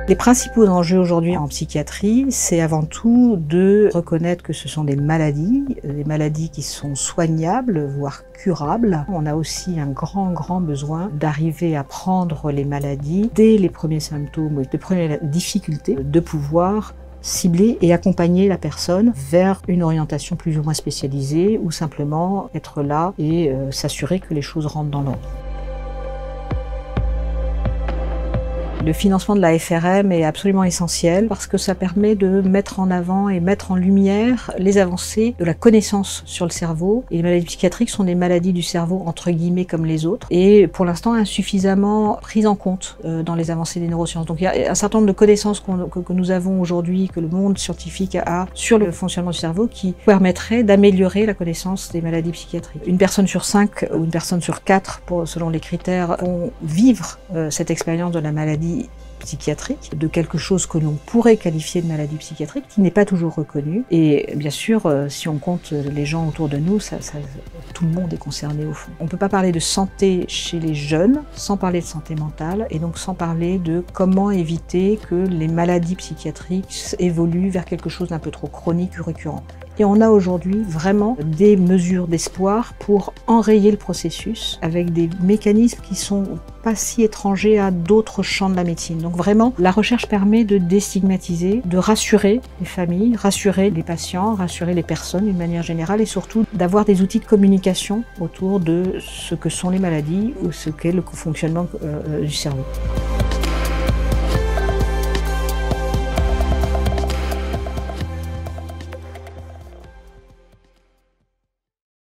Les principaux enjeux aujourd'hui en psychiatrie, c'est avant tout de reconnaître que ce sont des maladies qui sont soignables, voire curables. On a aussi un grand besoin d'arriver à prendre les maladies dès les premiers symptômes, les premières difficultés, de pouvoir cibler et accompagner la personne vers une orientation plus ou moins spécialisée ou simplement être là et s'assurer que les choses rentrent dans l'ordre. Le financement de la FRM est absolument essentiel parce que ça permet de mettre en avant et mettre en lumière les avancées de la connaissance sur le cerveau. Et les maladies psychiatriques sont des maladies du cerveau entre guillemets comme les autres et pour l'instant insuffisamment prises en compte dans les avancées des neurosciences. Donc il y a un certain nombre de connaissances que nous avons aujourd'hui, que le monde scientifique a sur le fonctionnement du cerveau qui permettrait d'améliorer la connaissance des maladies psychiatriques. Une personne sur 5 ou une personne sur 4, selon les critères, vont vivre cette expérience de la maladie psychiatrique, de quelque chose que l'on pourrait qualifier de maladie psychiatrique, qui n'est pas toujours reconnue. Et bien sûr, si on compte les gens autour de nous, tout le monde est concerné au fond. On ne peut pas parler de santé chez les jeunes sans parler de santé mentale et donc sans parler de comment éviter que les maladies psychiatriques évoluent vers quelque chose d'un peu trop chronique ou récurrent. Et on a aujourd'hui vraiment des mesures d'espoir pour enrayer le processus avec des mécanismes qui sont pas si étrangers à d'autres champs de la médecine. Donc vraiment, la recherche permet de déstigmatiser, de rassurer les familles, rassurer les patients, rassurer les personnes d'une manière générale et surtout d'avoir des outils de communication autour de ce que sont les maladies ou ce qu'est le fonctionnement du cerveau.